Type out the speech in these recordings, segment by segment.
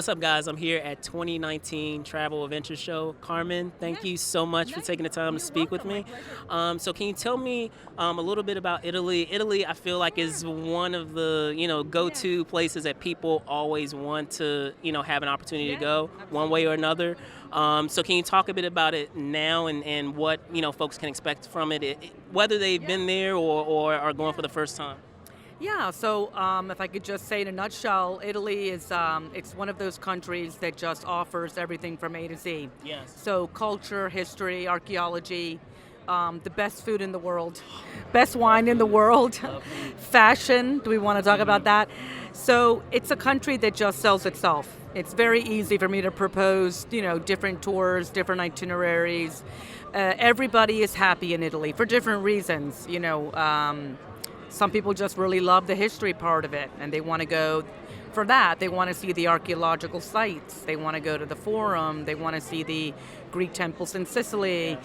What's up, guys? I'm here at 2019 Travel Adventure Show. Carmen, thank you so much for taking the time to speak with me. So can you tell me a little bit about Italy? Italy, I feel like, is one of the, go-to places that people always want to, have an opportunity to go one way or another. So can you talk a bit about it now and what, folks can expect from it, whether they've been there or are going for the first time? Yeah, so if I could just say in a nutshell, Italy is it's one of those countries that just offers everything from A to Z. Yes. So culture, history, archaeology, the best food in the world, best wine in the world, fashion. Do we want to talk about that? So it's a country that just sells itself. It's very easy for me to propose, different tours, different itineraries. Everybody is happy in Italy for different reasons, some people just really love the history part of it, and they want to go for that. They want to see the archaeological sites. They want to go to the Forum. They want to see the Greek temples in Sicily.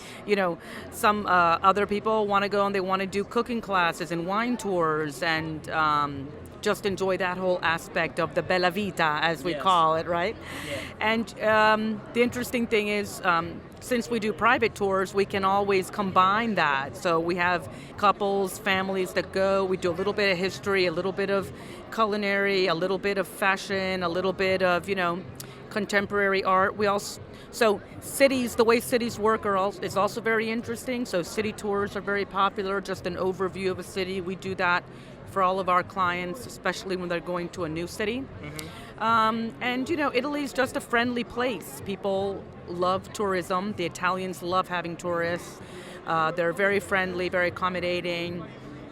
Some other people want to go and they want to do cooking classes and wine tours and just enjoy that whole aspect of the bella vita, as we call it, right? Yeah. And the interesting thing is, since we do private tours, we can always combine that. So we have couples, families that go. We do a little bit of history, a little bit of culinary, a little bit of fashion, a little bit of, contemporary art. So cities, the way cities work is also very interesting. So city tours are very popular, just an overview of a city. We do that for all of our clients, especially when they're going to a new city. And Italy's just a friendly place. People love tourism. The Italians love having tourists. They're very friendly, very accommodating.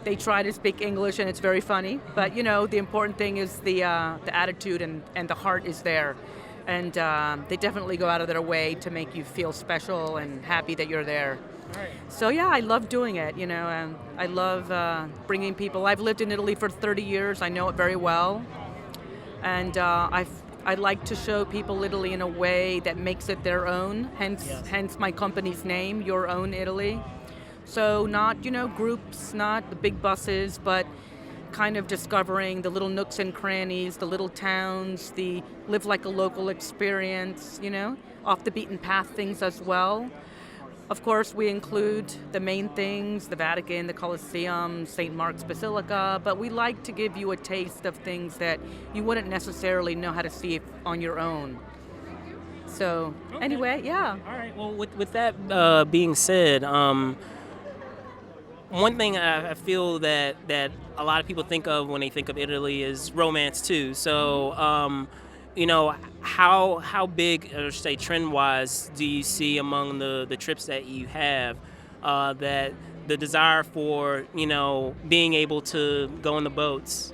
They try to speak English, and it's very funny. But the important thing is the attitude and the heart is there. And they definitely go out of their way to make you feel special and happy that you're there. Right. So yeah, I love doing it, and I love bringing people. I've lived in Italy for 30 years. I know it very well, and I like to show people Italy in a way that makes it their own. Hence my company's name, Your Own Italy. So not groups, not the big buses, but kind of discovering the little nooks and crannies, the little towns, the live like a local experience. Off the beaten path things as well. Of course, we include the main things, the Vatican, the Colosseum, St. Mark's Basilica, but we like to give you a taste of things that you wouldn't necessarily know how to see on your own. So, Anyway, yeah. All right. Well, with that being said, one thing I feel that a lot of people think of when they think of Italy is romance too. So, how big, or say trend-wise, do you see among the trips that you have that the desire for being able to go on the boats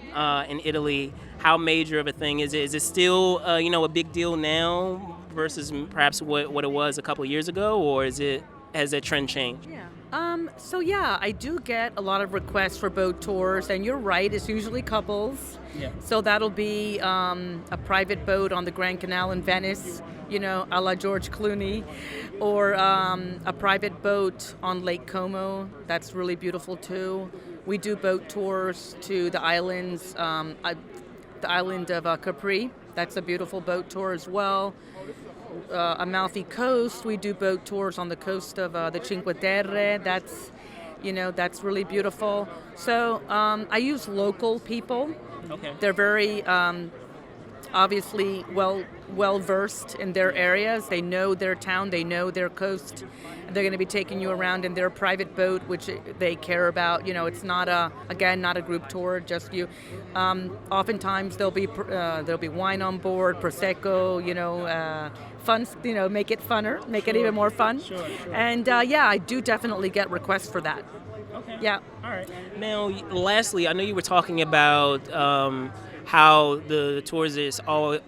in Italy? How major of a thing is it? Is it still a big deal now versus perhaps what it was a couple of years ago, or has that trend changed? Yeah. I do get a lot of requests for boat tours, and you're right, it's usually couples. Yeah. So that'll be a private boat on the Grand Canal in Venice, a la George Clooney, or a private boat on Lake Como. That's really beautiful too. We do boat tours to the islands, the island of Capri. That's a beautiful boat tour as well. Amalfi Coast, we do boat tours on the coast of the Cinque Terre. That's really beautiful. So I use local people. Okay. They're very obviously well versed in their areas. They know their town, they know their coast. They're going to be taking you around in their private boat, which they care about. It's not not a group tour, just you. Oftentimes there'll be wine on board, prosecco. Fun. Make it funner, make it even more fun. Sure. And I do definitely get requests for that. Okay. Yeah. All right. Now, lastly, I know you were talking about how the tours is all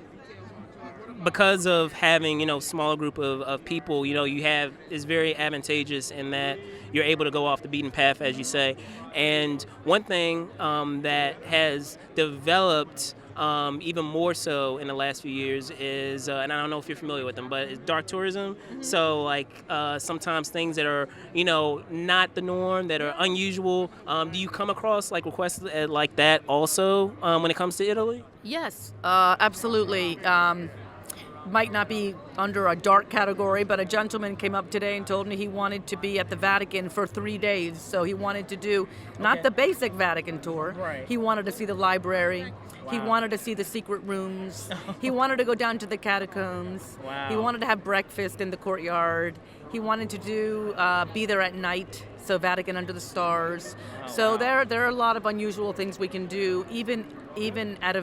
because of having smaller group of people. You have is very advantageous in that you're able to go off the beaten path, as you say. And one thing that has developed even more so in the last few years is, and I don't know if you're familiar with them, but it's dark tourism. Mm-hmm. So sometimes things that are, not the norm, that are unusual. Do you come across requests like that also when it comes to Italy? Yes, absolutely. might not be under a dark category, but a gentleman came up today and told me he wanted to be at the Vatican for 3 days. So he wanted to do not the basic Vatican tour. Right. He wanted to see the library. Wow. He wanted to see the secret rooms. He wanted to go down to the catacombs. Wow. He wanted to have breakfast in the courtyard. He wanted to do be there at night, so Vatican under the stars. Oh, so wow. there are a lot of unusual things we can do, even at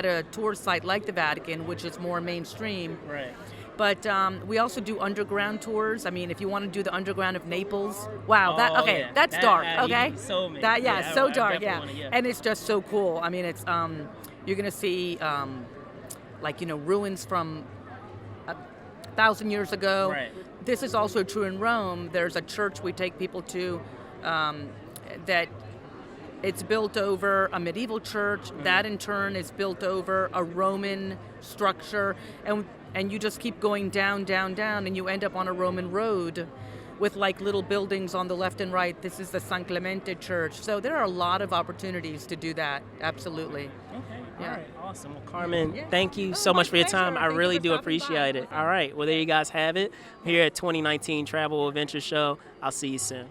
a tour site like the Vatican, which is more mainstream. Right. But we also do underground tours. I mean, if you want to do the underground of Naples, wow, Oh, yeah. that's That- dark. you Okay, sold me. that Yeah, so I dark, definitely yeah. wanna, yeah. And it's just so cool. I mean, it's you're gonna see like ruins from 1,000 years ago. Right. This is also true in Rome. There's a church we take people to that it's built over a medieval church. That in turn is built over a Roman structure, and you just keep going down, down, down, and you end up on a Roman road with like little buildings on the left and right. This is the San Clemente Church. So there are a lot of opportunities to do that. Absolutely. Okay. Yeah. All right. Awesome. Well, Carmen, Yeah. thank you Oh, so my much for your pleasure. time. I Thank you really for do stopping appreciate by. it. All right. Well, there you guys have it. Here at 2019 Travel Adventure Show. I'll see you soon.